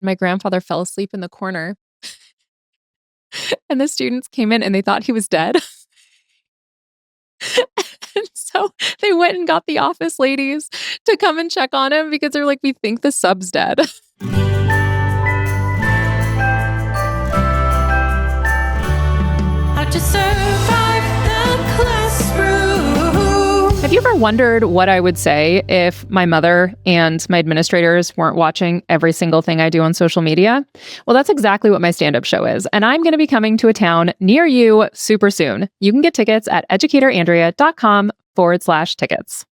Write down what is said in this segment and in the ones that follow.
My grandfather fell asleep in the corner and the students came in and they thought he was dead. And so they went and got the office ladies to come and check on him because they're like, we think the sub's dead. How to survive the classroom. Have you ever wondered what I would say if my mother and my administrators weren't watching every single thing I do on social media? Well, that's exactly what my stand-up show is. And I'm going to be coming to a town near you super soon. You can get tickets at educatorandrea.com/tickets.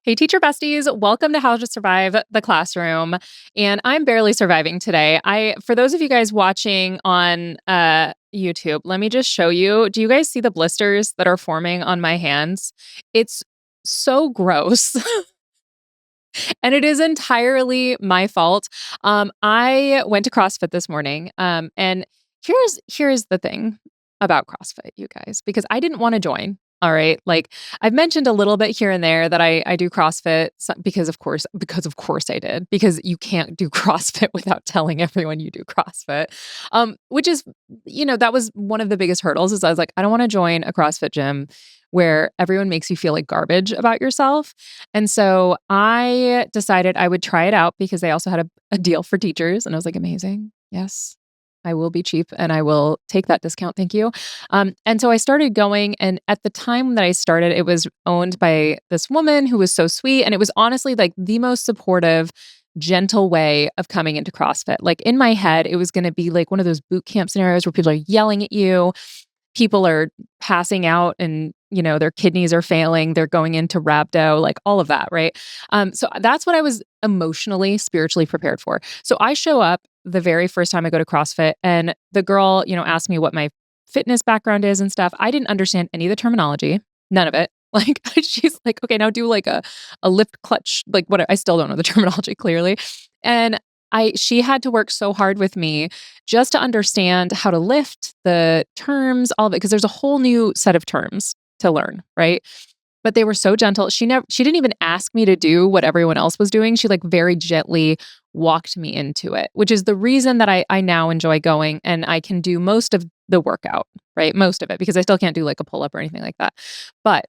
Hey, teacher besties, welcome to How to Survive the Classroom. And I'm barely surviving today. For those of you guys watching on YouTube, let me just show you. Do you guys see the blisters that are forming on my hands? It's so gross. And it is entirely my fault. I went to CrossFit this morning. And here's the thing about CrossFit, you guys, because I didn't want to join. All right. Like I've mentioned a little bit here and there that I do CrossFit because of course I did, because you can't do CrossFit without telling everyone you do CrossFit. Which is, that was one of the biggest hurdles is I was like, I don't want to join a CrossFit gym where everyone makes you feel like garbage about yourself. And so I decided I would try it out because they also had a deal for teachers. And I was like, amazing. Yes. I will be cheap and I will take that discount. Thank you. And so I started going. And at the time that I started, it was owned by this woman who was so sweet. And it was honestly like the most supportive, gentle way of coming into CrossFit. Like in my head, it was going to be like one of those boot camp scenarios where people are yelling at you. People are passing out and, their kidneys are failing. They're going into rhabdo, like all of that, right? So that's what I was emotionally, spiritually prepared for. So I show up the very first time I go to CrossFit and the girl, asked me what my fitness background is and stuff. I didn't understand any of the terminology, none of it. Like she's like, okay, now do like a lift clutch, like what I still don't know the terminology clearly. And she had to work so hard with me just to understand how to lift, the terms, all of it, because there's a whole new set of terms to learn, right? But they were so gentle. She didn't even ask me to do what everyone else was doing. She like very gently walked me into it, which is the reason that I now enjoy going and I can do most of the workout, right? Most of it, because I still can't do like a pull-up or anything like that. But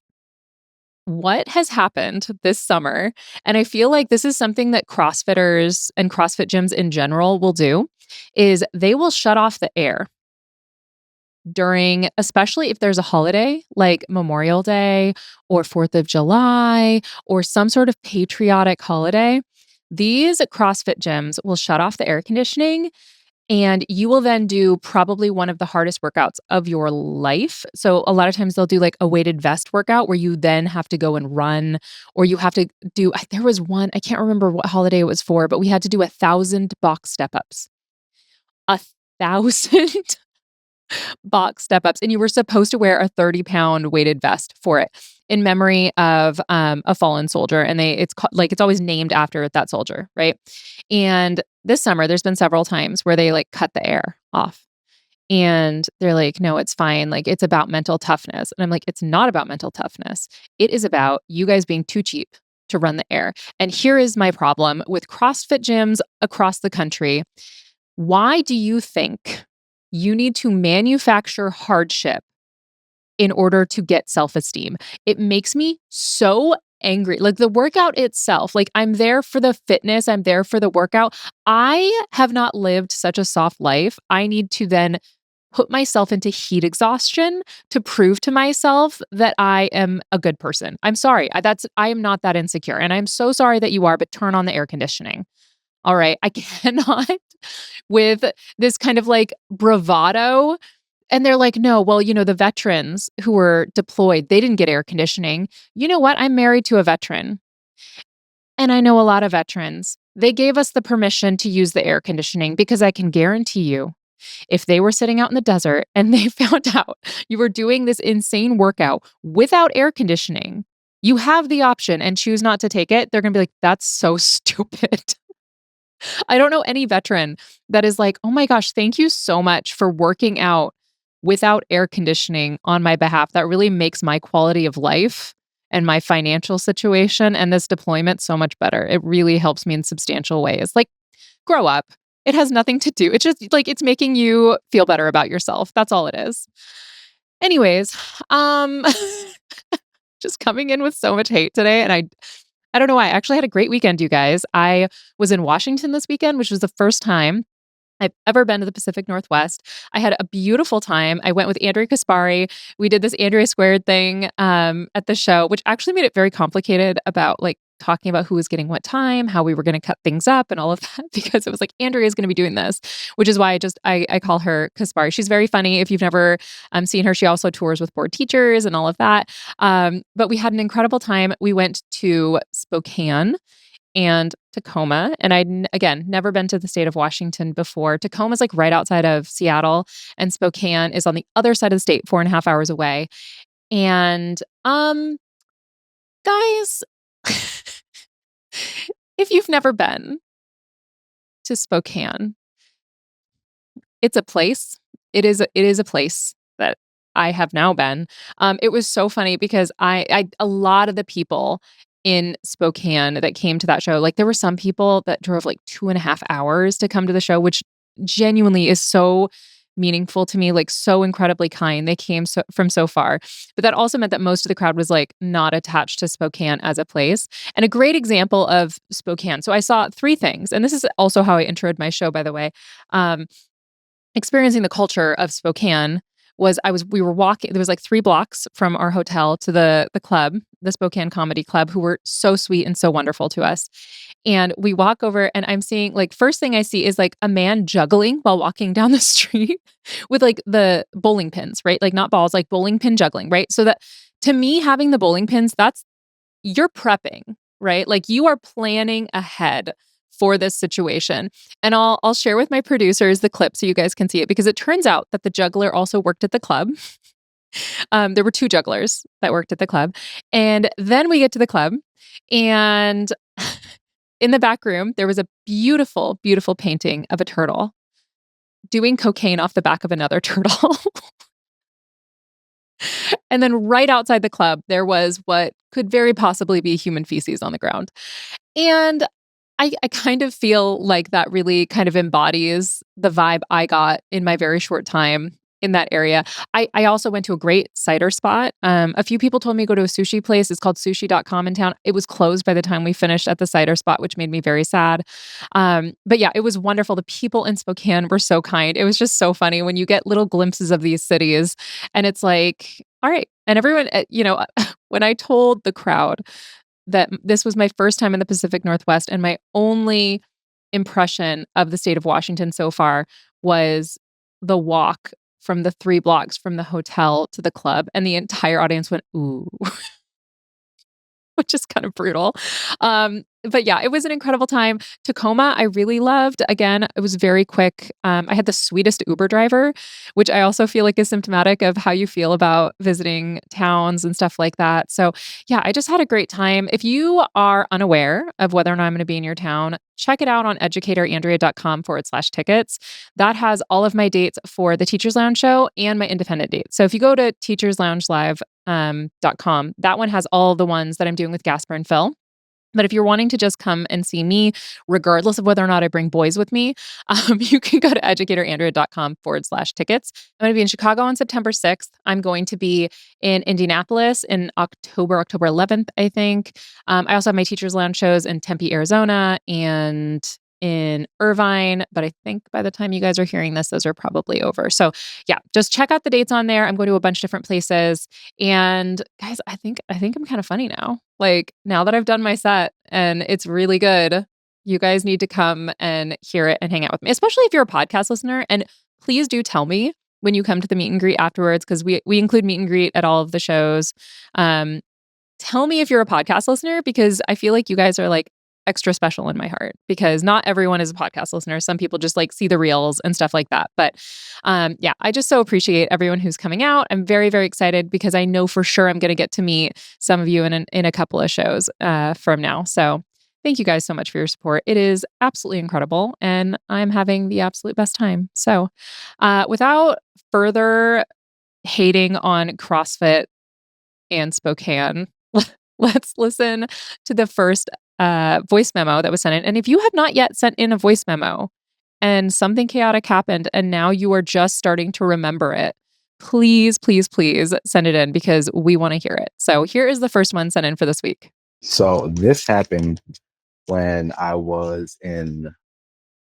what has happened this summer, and I feel like this is something that CrossFitters and CrossFit gyms in general will do, is they will shut off the air during, especially if there's a holiday like Memorial Day or 4th of July or some sort of patriotic holiday. These CrossFit gyms will shut off the air conditioning and you will then do probably one of the hardest workouts of your life. So a lot of times they'll do like a weighted vest workout where you then have to go and run, or you have to do, there was one, I can't remember what holiday it was for, but we had to do 1,000 box step-ups. 1,000 box step-ups. And you were supposed to wear a 30-pound weighted vest for it in memory of a fallen soldier. And it's always named after that soldier, right? And this summer, there's been several times where they like cut the air off. And they're like, no, it's fine. Like, it's about mental toughness. And I'm like, it's not about mental toughness. It is about you guys being too cheap to run the air. And here is my problem with CrossFit gyms across the country. Why do you think you need to manufacture hardship in order to get self-esteem? It makes me so angry. Like the workout itself, like I'm there for the fitness, I'm there for the workout. I have not lived such a soft life. I need to then put myself into heat exhaustion to prove to myself that I am a good person. I'm sorry. I am not that insecure. And I'm so sorry that you are, but turn on the air conditioning. All right. I cannot with this kind of like bravado. And they're like, no, well, the veterans who were deployed, they didn't get air conditioning. You know what? I'm married to a veteran. And I know a lot of veterans. They gave us the permission to use the air conditioning because I can guarantee you, if they were sitting out in the desert and they found out you were doing this insane workout without air conditioning, you have the option and choose not to take it. They're going to be like, that's so stupid. I don't know any veteran that is like, oh my gosh, thank you so much for working out without air conditioning on my behalf. That really makes my quality of life and my financial situation and this deployment so much better. It really helps me in substantial ways. Like, grow up. It has nothing to do. It's just like it's making you feel better about yourself. That's all it is. Anyways, um just coming in with so much hate today, and I don't know why. I actually had a great weekend, you guys. I was in Washington this weekend, which was the first time I've ever been to the Pacific Northwest. I had a beautiful time. I went with Andrea Kaspari. We did this Andrea Squared thing at the show, which actually made it very complicated about like talking about who was getting what time, how we were going to cut things up and all of that, because it was like Andrea is going to be doing this, which is why I call her Kaspari. She's very funny. If you've never seen her, she also tours with board teachers and all of that. But we had an incredible time. We went to Spokane and Tacoma. And again, never been to the state of Washington before. Tacoma is like right outside of Seattle, and Spokane is on the other side of the state, 4.5 hours away. And guys, if you've never been to Spokane, it's a place. It is a place that I have now been. It was so funny because a lot of the people in Spokane that came to that show, like there were some people that drove like 2.5 hours to come to the show, which genuinely is so meaningful to me, like so incredibly kind. They came from so far. But that also meant that most of the crowd was like not attached to Spokane as a place. And a great example of Spokane. So I saw three things, and this is also how I introed my show, by the way. Experiencing the culture of Spokane was we were walking, there was like 3 blocks from our hotel to the club, the Spokane Comedy Club, who were so sweet and so wonderful to us. And we walk over and I'm seeing like first thing I see is like a man juggling while walking down the street with like the bowling pins, right? Like not balls, like bowling pin juggling, right? So that to me, having the bowling pins, you're prepping, right? Like you are planning ahead for this situation. And I'll share with my producers the clip so you guys can see it, because it turns out that the juggler also worked at the club. There were 2 jugglers that worked at the club. And then we get to the club, and in the back room, there was a beautiful, beautiful painting of a turtle doing cocaine off the back of another turtle. And then right outside the club, there was what could very possibly be human feces on the ground. And I kind of feel like that really kind of embodies the vibe I got in my very short time in that area. I also went to a great cider spot. A few people told me to go to a sushi place. It's called sushi.com in town. It was closed by the time we finished at the cider spot, which made me very sad. But yeah, it was wonderful. The people in Spokane were so kind. It was just so funny when you get little glimpses of these cities and it's like, all right. And everyone, when I told the crowd that this was my first time in the Pacific Northwest and my only impression of the state of Washington so far was the walk from the 3 blocks from the hotel to the club. And the entire audience went, ooh, which is kind of brutal. But yeah, it was an incredible time. Tacoma, I really loved. Again, it was very quick. I had the sweetest Uber driver, which I also feel like is symptomatic of how you feel about visiting towns and stuff like that. So yeah, I just had a great time. If you are unaware of whether or not I'm going to be in your town, check it out on educatorandrea.com/tickets. That has all of my dates for the Teachers Lounge show and my independent dates. So if you go to teacherloungelive.com, that one has all the ones that I'm doing with Gasper and Phil. But if you're wanting to just come and see me, regardless of whether or not I bring boys with me, you can go to educatorandrea.com/tickets. I'm going to be in Chicago on September 6th. I'm going to be in Indianapolis in October 11th, I think. I also have my Teachers Lounge shows in Tempe, Arizona, and in Irvine, but I think by the time you guys are hearing this, those are probably over. So yeah, just check out the dates on there. I'm going to a bunch of different places. And guys, I think I'm kind of funny now. Like now that I've done my set and it's really good, you guys need to come and hear it and hang out with me, especially if you're a podcast listener. And please do tell me when you come to the meet and greet afterwards, because we include meet and greet at all of the shows. Tell me if you're a podcast listener, because I feel like you guys are like extra special in my heart, because not everyone is a podcast listener. Some people just like see the reels and stuff like that. But yeah, I just so appreciate everyone who's coming out. I'm very, very excited because I know for sure I'm going to get to meet some of you in a couple of shows from now. So thank you guys so much for your support. It is absolutely incredible. And I'm having the absolute best time. So without further hating on CrossFit and Spokane, Let's listen to the first voice memo that was sent in. And if you have not yet sent in a voice memo and something chaotic happened and now you are just starting to remember it, please, please, please send it in because we want to hear it. So here is the first one sent in for this week. So this happened when I was in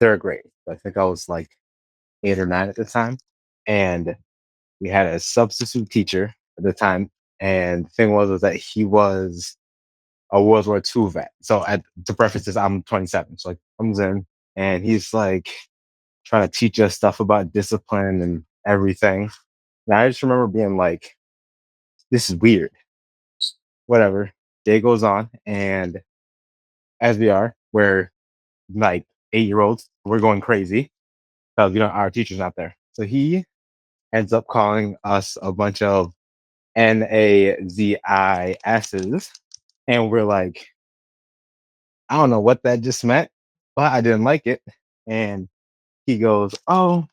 third grade. I think I was like 8 or 9 at the time. And we had a substitute teacher at the time. And the thing was that he was a World War II vet. So to preface this, I'm 27. So like comes in and he's like trying to teach us stuff about discipline and everything. And I just remember being like, this is weird. Whatever. Day goes on, and as we're like 8 year olds, we're going crazy because our teacher's not there. So he ends up calling us a bunch of NAZISs, and we're like, I don't know what that just meant, but I didn't like it. And he goes, "Oh,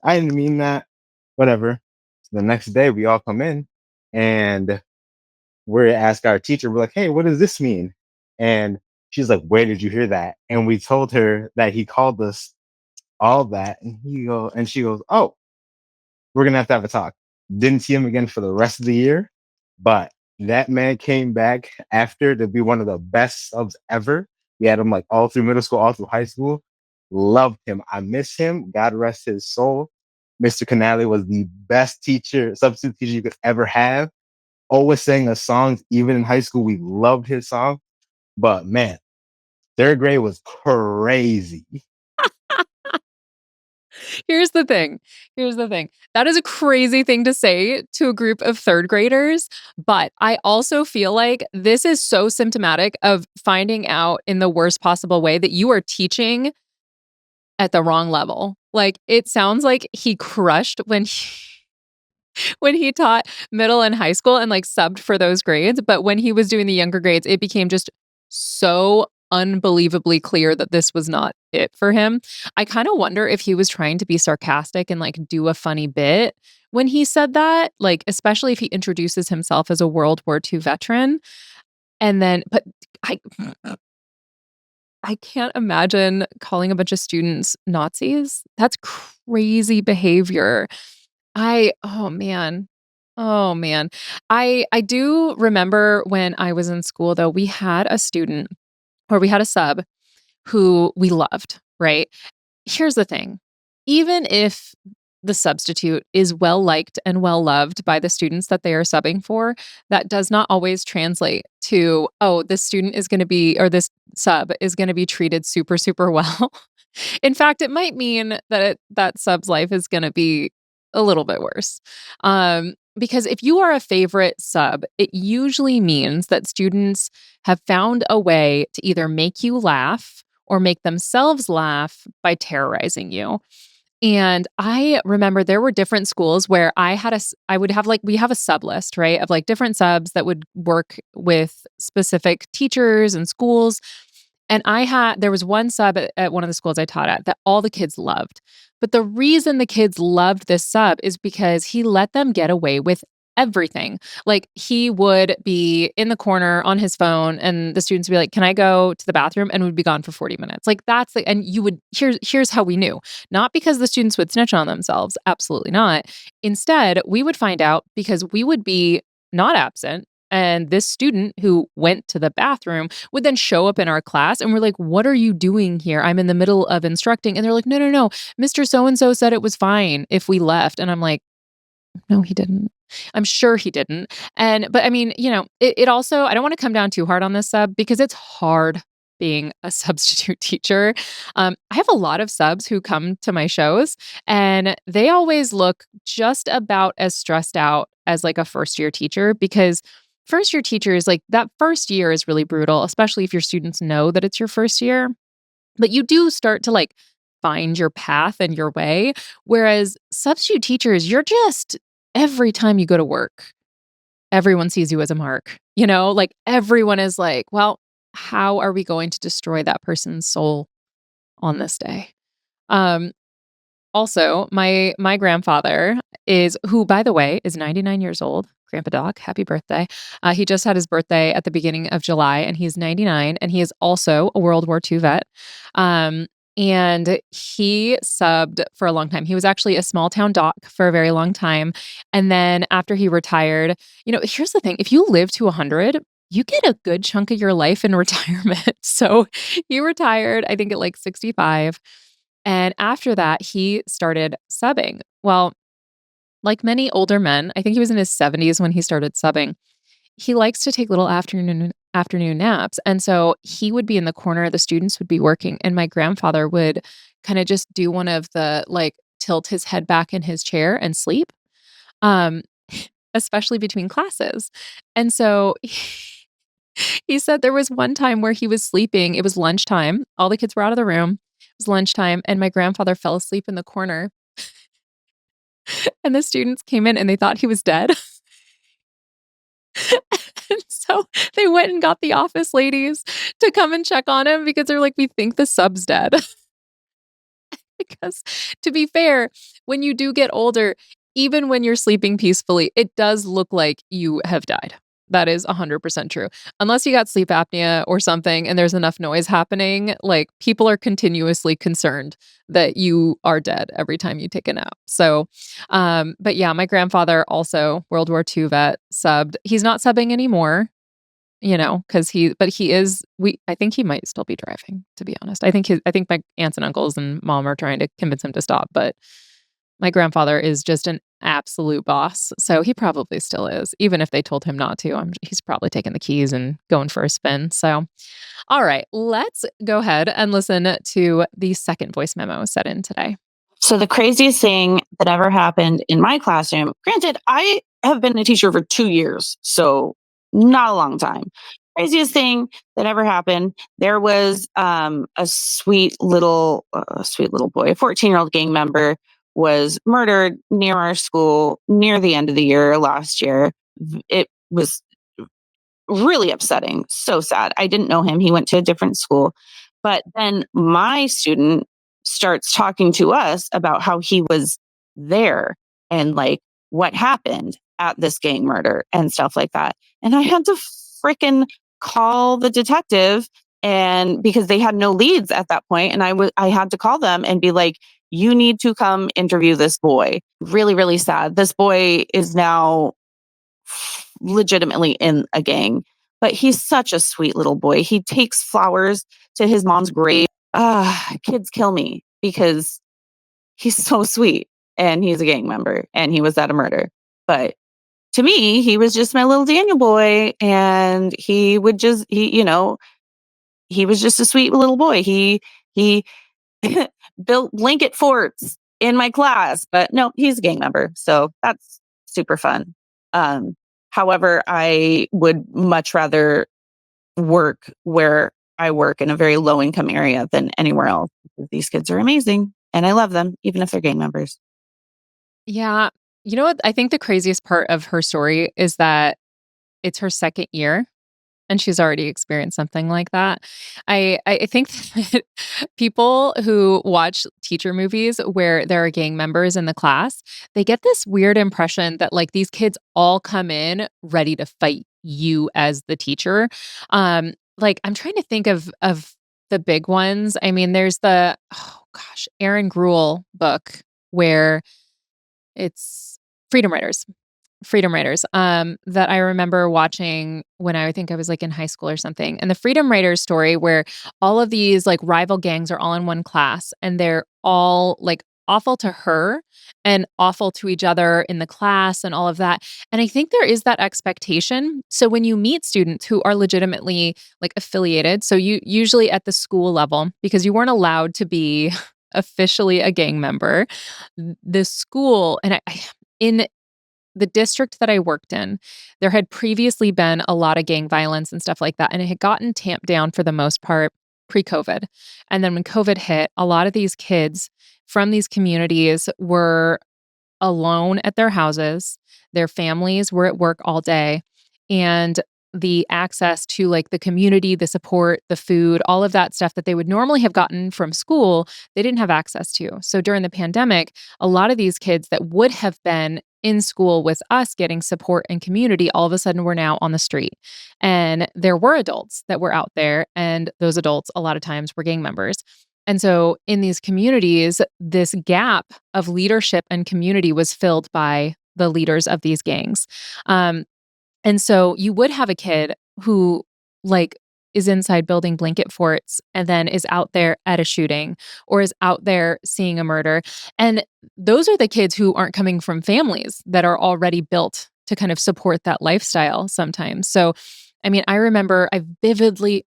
I didn't mean that." Whatever. So the next day, we all come in, and we're ask our teacher, we're like, "Hey, what does this mean?" And she's like, "Where did you hear that?" And we told her that he called us all that, and she goes, "Oh, we're gonna have a talk." Didn't see him again for the rest of the year, but that man came back after to be one of the best subs ever. We had him like all through middle school, all through high school. Loved him. I miss him. God rest his soul. Mr. Canale was the best teacher, substitute teacher you could ever have. Always sang us songs, even in high school. We loved his song. But man, third grade was crazy. Here's the thing. Here's the thing. That is a crazy thing to say to a group of third graders. But I also feel like this is so symptomatic of finding out in the worst possible way that you are teaching at the wrong level. Like it sounds like he crushed when he taught middle and high school and like subbed for those grades. But when he was doing the younger grades, it became just so unbelievably clear that this was not it for him. I kind of wonder if he was trying to be sarcastic and like do a funny bit when he said that, like, especially if he introduces himself as a World War II veteran. And then, but I, I can't imagine calling a bunch of students Nazis. That's crazy behavior. Oh man. Oh man. I do remember when I was in school though, we had a student or we had a sub who we loved, right? Here's the thing. Even if the substitute is well liked and well loved by the students that they are subbing for, that does not always translate to, oh, this student is going to be, or this sub is going to be treated super, super well. In fact, it might mean that that sub's life is going to be a little bit worse. Because if you are a favorite sub, it usually means that students have found a way to either make you laugh or make themselves laugh by terrorizing you. And I remember there were different schools where I would have like, we have a sub list, right? Of like different subs that would work with specific teachers and schools. And there was one sub at one of the schools I taught at that all the kids loved. But the reason the kids loved this sub is because he let them get away with everything. Like he would be in the corner on his phone and the students would be like, "Can I go to the bathroom?" and would be gone for 40 minutes. Like and you would, here's how we knew. Not because the students would snitch on themselves. Absolutely not. Instead, we would find out because we would be not absent. And this student who went to the bathroom would then show up in our class and we're like, "What are you doing here? I'm in the middle of instructing." And they're like, "No, no, no. Mr. So-and-so said it was fine if we left." And I'm like, "No, he didn't." I'm sure he didn't. But I mean, it also, I don't want to come down too hard on this sub because it's hard being a substitute teacher. I have a lot of subs who come to my shows and they always look just about as stressed out as like a first year teacher because first year teachers, like that first year is really brutal, especially if your students know that it's your first year. But you do start to like find your path and your way. Whereas substitute teachers, you're just every time you go to work, everyone sees you as a mark. Like everyone is like, well, how are we going to destroy that person's soul on this day? Um, Also, my grandfather who by the way is 99 years old. Grandpa Doc, happy birthday. He just had his birthday at the beginning of July, and he's 99, and he is also a World War II vet. Um, and he subbed for a long time. He was actually a small town doc for a very long time. And then after he retired, here's the thing, if you live to 100, you get a good chunk of your life in retirement. So he retired, I think at like 65. And after that, he started subbing. Well, like many older men, I think he was in his 70s when he started subbing. He likes to take little afternoon naps. And so he would be in the corner, the students would be working, and my grandfather would kind of just do one of the like tilt his head back in his chair and sleep. Um especially between classes. And so he said there was one time where he was sleeping. It was lunchtime. All the kids were out of the room. It was lunchtime, and my grandfather fell asleep in the corner. And the students came in and they thought he was dead. And so they went and got the office ladies to come and check on him because they're like, we think the sub's dead. Because to be fair, when you do get older, even when you're sleeping peacefully, it does look like you have died. That is 100% true. Unless you got sleep apnea or something and there's enough noise happening, like people are continuously concerned that you are dead every time you take a nap. So, but yeah, my grandfather also World War II vet subbed. He's not subbing anymore, because I think he might still be driving, to be honest. I think my aunts and uncles and mom are trying to convince him to stop, but my grandfather is just an absolute boss. So he probably still is. Even if they told him not to, he's probably taking the keys and going for a spin. So, all right, let's go ahead and listen to the second voice memo set in today. So the craziest thing that ever happened in my classroom, granted, I have been a teacher for 2 years, so not a long time. Craziest thing that ever happened, there was a sweet little boy, a 14-year-old gang member was murdered near our school near the end of the year last year. It was really upsetting. So sad. I didn't know him. He went to a different school. But then my student starts talking to us about how he was there and like what happened at this gang murder and stuff like that. And I had to freaking call the detective, and because they had no leads at that point, and I had to call them and be like, you need to come interview this boy. Really, really sad. This boy is now legitimately in a gang, but he's such a sweet little boy. He takes flowers to his mom's grave. Kids kill me because he's so sweet and he's a gang member and he was at a murder. But to me, he was just my little Daniel boy, and he was just a sweet little boy. He built blanket forts in my class, but no, he's a gang member. So that's super fun. However, I would much rather work where I work in a very low income area than anywhere else. These kids are amazing and I love them, even if they're gang members. Yeah. You know what? I think the craziest part of her story is that it's her second year and she's already experienced something like that. I think that people who watch teacher movies where there are gang members in the class, they get this weird impression that like these kids all come in ready to fight you as the teacher. Like I'm trying to think of the big ones. I mean, there's the Aaron Gruel book where it's Freedom Writers. Freedom Writers, that I remember watching when I think I was like in high school or something. And the Freedom Writers story where all of these like rival gangs are all in one class and they're all like awful to her and awful to each other in the class and all of that. And I think there is that expectation. So when you meet students who are legitimately like affiliated, so you usually at the school level, because you weren't allowed to be officially a gang member, the school, and in the district that I worked in, there had previously been a lot of gang violence and stuff like that. And it had gotten tamped down for the most part pre-COVID. And then when COVID hit, a lot of these kids from these communities were alone at their houses. Their families were at work all day. And the access to like the community, the support, the food, all of that stuff that they would normally have gotten from school, they didn't have access to. So during the pandemic, a lot of these kids that would have been in school with us getting support and community, all of a sudden we're now on the street. And there were adults that were out there, and those adults a lot of times were gang members. And so in these communities, this gap of leadership and community was filled by the leaders of these gangs. Um, and so you would have a kid who like is inside building blanket forts and then is out there at a shooting or is out there seeing a murder. And those are the kids who aren't coming from families that are already built to kind of support that lifestyle sometimes. So, I mean, I vividly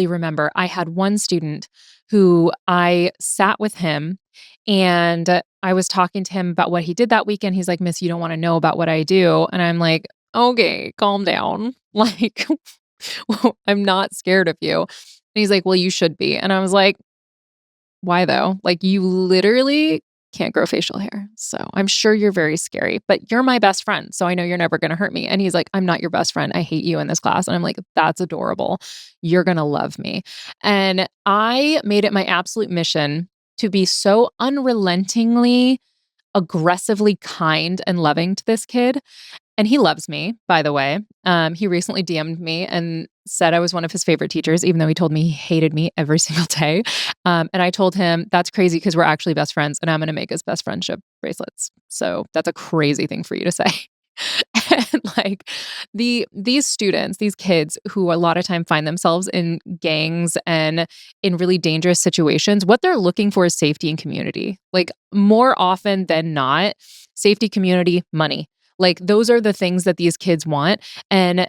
remember I had one student who I sat with him and I was talking to him about what he did that weekend. He's like, Miss, you don't want to know about what I do. And I'm like, okay, calm down. Like, I'm not scared of you. And he's like, well, you should be. And I was like, why though? Like, you literally can't grow facial hair. So I'm sure you're very scary, but you're my best friend. So I know you're never going to hurt me. And he's like, I'm not your best friend. I hate you in this class. And I'm like, that's adorable. You're going to love me. And I made it my absolute mission to be so unrelentingly, aggressively kind and loving to this kid. And he loves me, by the way. He recently DM'd me and said I was one of his favorite teachers, even though he told me he hated me every single day. And I told him, that's crazy because we're actually best friends and I'm going to make us best friendship bracelets. So that's a crazy thing for you to say. And like these students, these kids who a lot of time find themselves in gangs and in really dangerous situations, what they're looking for is safety and community. Like more often than not, safety, community, money. Like those are the things that these kids want. And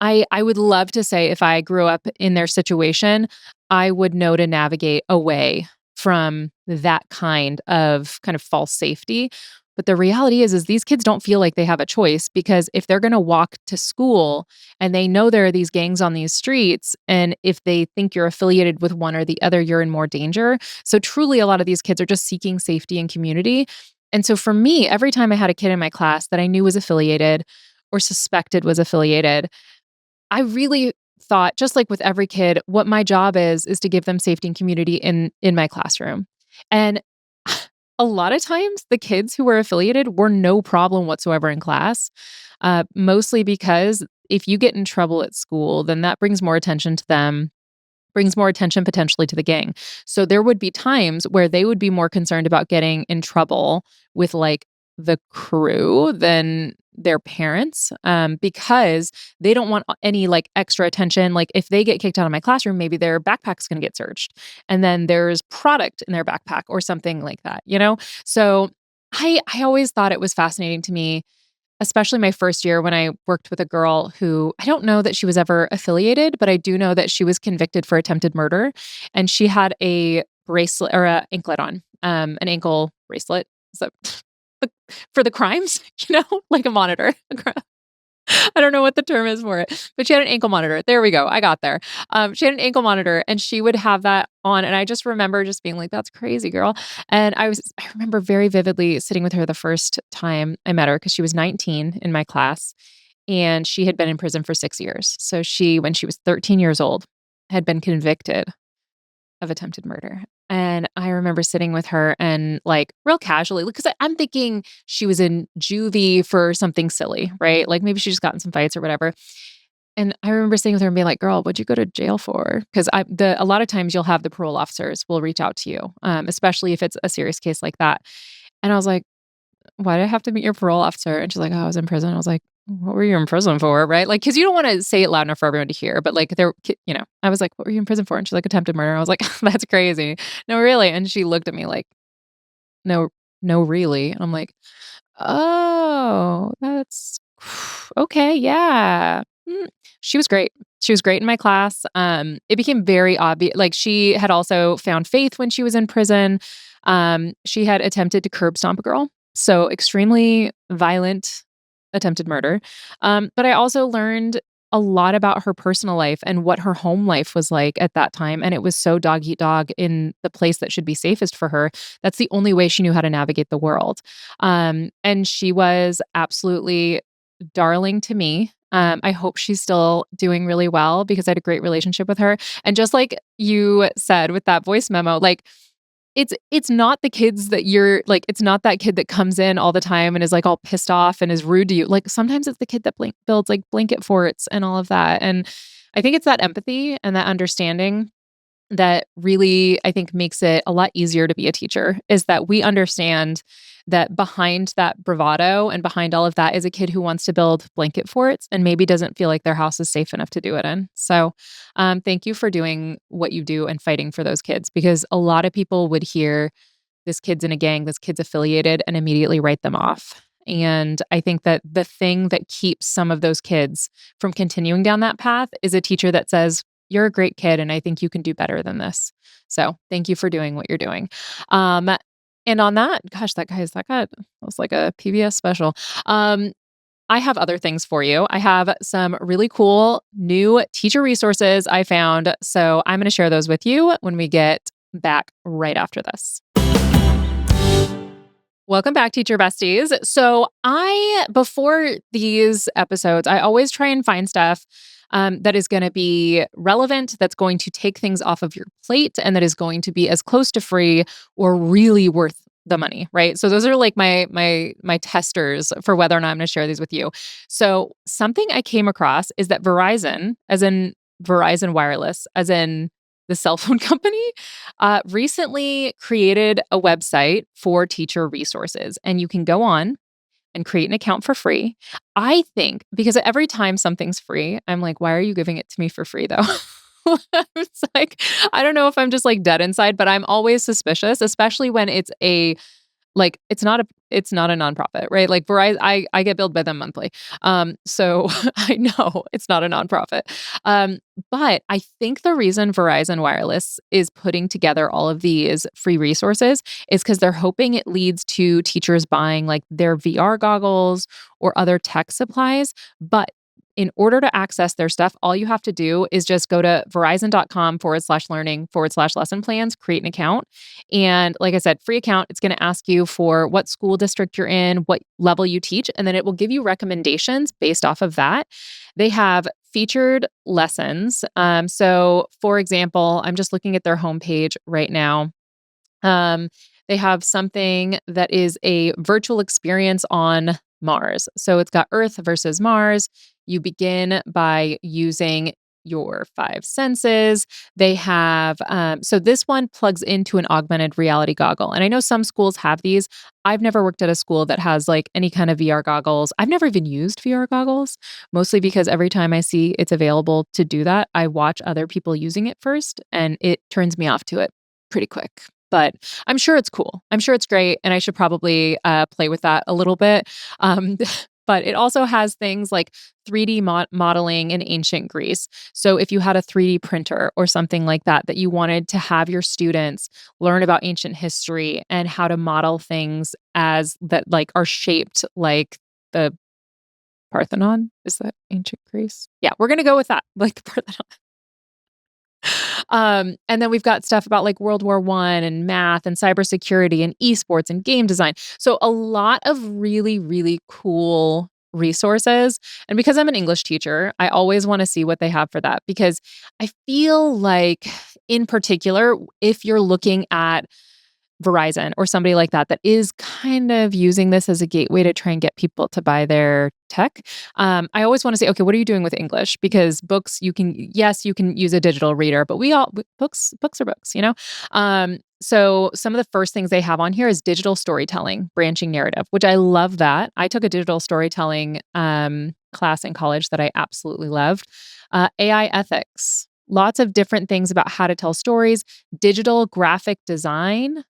I would love to say if I grew up in their situation, I would know to navigate away from that kind of false safety. But the reality is these kids don't feel like they have a choice because if they're going to walk to school and they know there are these gangs on these streets, and if they think you're affiliated with one or the other, you're in more danger. So truly, a lot of these kids are just seeking safety and community. And so for me, every time I had a kid in my class that I knew was affiliated or suspected was affiliated, I really thought, just like with every kid, what my job is to give them safety and community in my classroom. And a lot of times the kids who were affiliated were no problem whatsoever in class, mostly because if you get in trouble at school, then that brings more attention to them, brings more attention potentially to the gang. So there would be times where they would be more concerned about getting in trouble with like the crew than their parents, because they don't want any like extra attention. Like if they get kicked out of my classroom, maybe their backpack's going to get searched and then there's product in their backpack or something like that, you know? So I always thought it was fascinating to me, especially my first year when I worked with a girl who I don't know that she was ever affiliated, but I do know that she was convicted for attempted murder. And she had a bracelet or an anklet on, an ankle bracelet. So for the crimes, like a monitor. I don't know what the term is for it, but she had an ankle monitor. There we go. I got there. She had an ankle monitor and she would have that on. And I just remember just being like, that's crazy, girl. And I remember very vividly sitting with her the first time I met her because she was 19 in my class and she had been in prison for 6 years. So when she was 13 years old, had been convicted of attempted murder. And I remember sitting with her and like real casually, because I'm thinking she was in juvie for something silly, right? Like maybe she just got in some fights or whatever. And I remember sitting with her and being like, girl, what'd you go to jail for? Because a lot of times you'll have the parole officers will reach out to you, especially if it's a serious case like that. And I was like, why did I have to meet your parole officer? And she's like, oh, I was in prison. I was like, what were you in prison for? Right? Like, cause you don't want to say it loud enough for everyone to hear, but like I was like, what were you in prison for? And she's like, attempted murder. I was like, that's crazy. No, really. And she looked at me like, no, no, really. And I'm like, oh, that's okay. Yeah. She was great. She was great in my class. It became very obvious. Like she had also found faith when she was in prison. She had attempted to curb stomp a girl. So extremely violent attempted murder. But I also learned a lot about her personal life and what her home life was like at that time. And it was so dog eat dog in the place that should be safest for her. That's the only way she knew how to navigate the world. And she was absolutely darling to me. I hope she's still doing really well because I had a great relationship with her. And just like you said with that voice memo, like it's not the kids that you're like, it's not that kid that comes in all the time and is, like, all pissed off and is rude to you. Like, sometimes it's the kid that builds, like, blanket forts and all of that, and I think it's that empathy and that understanding that really, I think, makes it a lot easier to be a teacher, is that we understand that behind that bravado and behind all of that is a kid who wants to build blanket forts and maybe doesn't feel like their house is safe enough to do it in. So, thank you for doing what you do and fighting for those kids, because a lot of people would hear this kid's in a gang, this kid's affiliated, and immediately write them off. And I think that the thing that keeps some of those kids from continuing down that path is a teacher that says, "You're a great kid, and I think you can do better than this." So thank you for doing what you're doing. Um, and on that, gosh, that was like a PBS special. Um, I have other things for you. I have some really cool new teacher resources I found. So I'm going to share those with you when we get back right after this. Welcome back, teacher besties. So, before these episodes, I always try and find stuff that is going to be relevant, that's going to take things off of your plate, and that is going to be as close to free or really worth the money, right? So those are like my testers for whether or not I'm going to share these with you. So something I came across is that Verizon, as in Verizon Wireless, as in the cell phone company, recently created a website for teacher resources. And you can go on and create an account for free. I think because every time something's free, I'm like, why are you giving it to me for free though? It's like, I don't know if I'm just like dead inside, but I'm always suspicious, especially when it's it's not a nonprofit, right? Like Verizon, I get billed by them monthly. So I know it's not a nonprofit. But I think the reason Verizon Wireless is putting together all of these free resources is because they're hoping it leads to teachers buying like their VR goggles or other tech supplies. But in order to access their stuff, all you have to do is just go to verizon.com/learning/lesson plans, create an account. And like I said, free account, it's going to ask you for what school district you're in, what level you teach, and then it will give you recommendations based off of that. They have featured lessons. So for example, I'm just looking at their homepage right now. Um, they have something that is a virtual experience on Mars. So it's got Earth versus Mars. You begin by using your five senses. They have, so this one plugs into an augmented reality goggle. And I know some schools have these. I've never worked at a school that has like any kind of VR goggles. I've never even used VR goggles, mostly because every time I see it's available to do that, I watch other people using it first and it turns me off to it pretty quick. But I'm sure it's cool. I'm sure it's great. And I should probably play with that a little bit. Um, but it also has things like 3D modeling in ancient Greece. So if you had a 3D printer or something like that, that you wanted to have your students learn about ancient history and how to model things as that like are shaped like the Parthenon. Is that ancient Greece? Yeah, we're going to go with that, like the Parthenon. And then we've got stuff about like World War I and math and cybersecurity and esports and game design. So a lot of really, really cool resources. And because I'm an English teacher, I always want to see what they have for that, because I feel like in particular, if you're looking at Verizon or somebody like that that is kind of using this as a gateway to try and get people to buy their tech. I always want to say, okay, what are you doing with English? Because books, you can use a digital reader, but books are books, you know? So some of the first things they have on here is digital storytelling, branching narrative, which I love that. I took a digital storytelling class in college that I absolutely loved. AI ethics, lots of different things about how to tell stories, digital graphic design.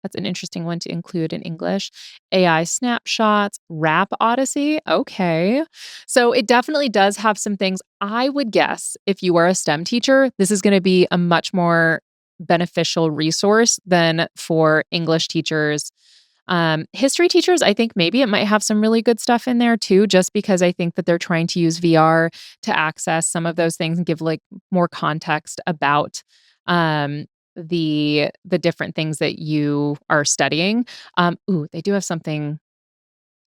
That's an interesting one to include in English. AI snapshots, Rap Odyssey. Okay. So it definitely does have some things. I would guess if you are a STEM teacher, this is going to be a much more beneficial resource than for English teachers. History teachers, I think maybe it might have some really good stuff in there too, just because I think that they're trying to use VR to access some of those things and give like more context about um, the different things that you are studying. They do have something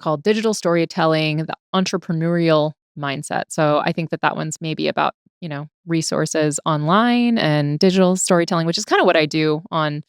called digital storytelling, the entrepreneurial mindset. So I think that one's maybe about, resources online and digital storytelling, which is kind of what I do on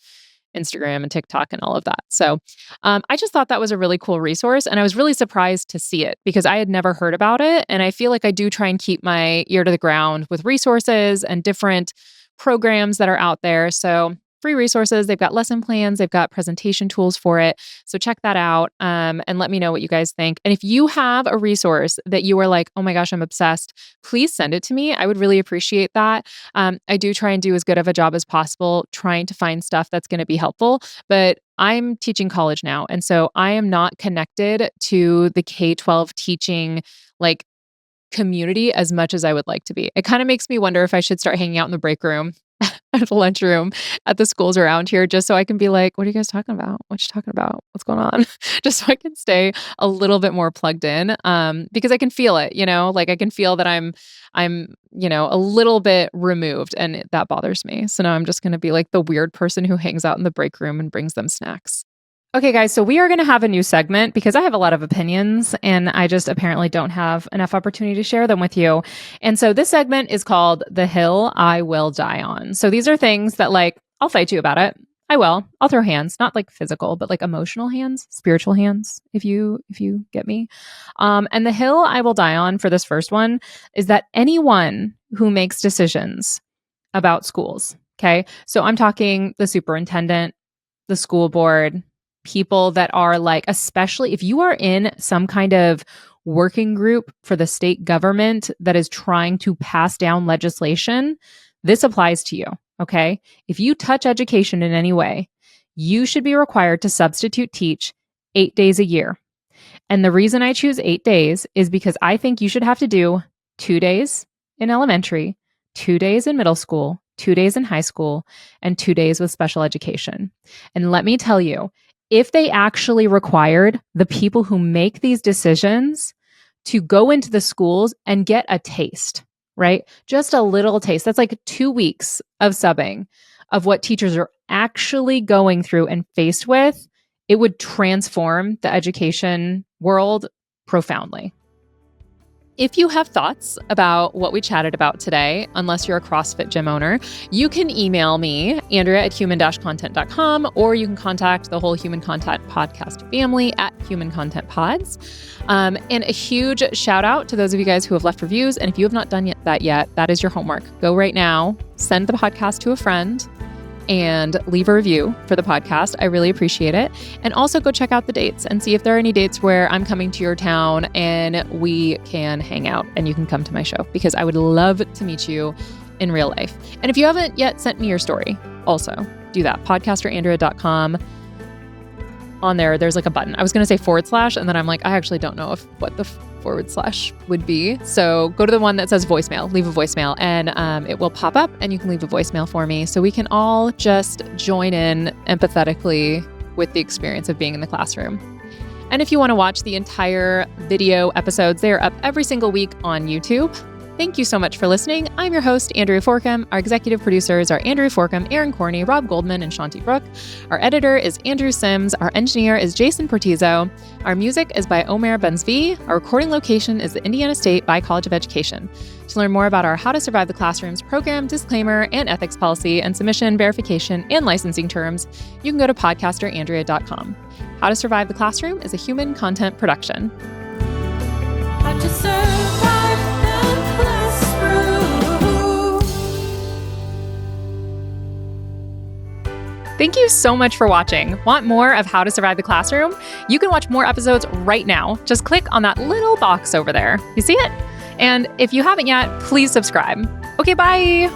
Instagram and TikTok and all of that. So I just thought that was a really cool resource. And I was really surprised to see it because I had never heard about it. And I feel like I do try and keep my ear to the ground with resources and different programs that are out there. So free resources, they've got lesson plans, they've got presentation tools for it. So check that out and let me know what you guys think. And if you have a resource that you are like, oh my gosh, I'm obsessed, please send it to me. I would really appreciate that. I do try and do as good of a job as possible trying to find stuff that's going to be helpful. But I'm teaching college now. And so I am not connected to the K-12 teaching like community as much as I would like to be. It kind of makes me wonder if I should start hanging out in the break room at the lunchroom at the schools around here, just so I can be like, what are you guys talking about? What you talking about? What's going on? Just so I can stay a little bit more plugged in. Because I can feel it, like I can feel that I'm, a little bit removed and that bothers me. So now I'm just going to be like the weird person who hangs out in the break room and brings them snacks. Okay, guys, so we are going to have a new segment because I have a lot of opinions and I just apparently don't have enough opportunity to share them with you. And so this segment is called The Hill I Will Die On. So these are things that I'll fight you about it. I will. I'll throw hands, not like physical, but like emotional hands, spiritual hands, if you get me. And the hill I will die on for this first one is that anyone who makes decisions about schools, okay? So I'm talking the superintendent, the school board, people that are especially if you are in some kind of working group for the state government that is trying to pass down legislation, this applies to you, okay? If you touch education in any way, you should be required to substitute teach 8 days a year. And the reason I choose 8 days is because I think you should have to do 2 days in elementary, 2 days in middle school, 2 days in high school, and 2 days with special education. And let me tell you, if they actually required the people who make these decisions to go into the schools and get a taste, right? Just a little taste. That's like 2 weeks of subbing of what teachers are actually going through and faced with. It would transform the education world profoundly. If you have thoughts about what we chatted about today, unless you're a CrossFit gym owner, you can email me, Andrea@human-content.com, or you can contact the whole Human Content Podcast family at Human Content Pods. And a huge shout out to those of you guys who have left reviews. And if you have not done that yet, that is your homework. Go right now, send the podcast to a friend, and leave a review for the podcast. I really appreciate it. And also go check out the dates and see if there are any dates where I'm coming to your town and we can hang out and you can come to my show, because I would love to meet you in real life. And if you haven't yet sent me your story, also do that. podcasterandrea.com. On there's like a button. I was going to say / and then I'm like, I actually don't know what the / would be. So go to the one that says voicemail, leave a voicemail, and it will pop up and you can leave a voicemail for me so we can all just join in empathetically with the experience of being in the classroom. And if you want to watch the entire video episodes, they are up every single week on YouTube. Thank you so much for listening. I'm your host, Andrea Forkham. Our executive producers are Andrew Forkham, Aaron Corney, Rob Goldman, and Shanti Brooke. Our editor is Andrew Sims. Our engineer is Jason Portizo. Our music is by Omer Benzvi. Our recording location is the Indiana State by College of Education. To learn more about our How to Survive the Classrooms program, disclaimer, and ethics policy, and submission, verification, and licensing terms, you can go to podcasterandrea.com. How to Survive the Classroom is a Human Content production. How to survive the classroom. Thank you so much for watching. Want more of How to Survive the Classroom? You can watch more episodes right now. Just click on that little box over there. You see it? And if you haven't yet, please subscribe. Okay, bye.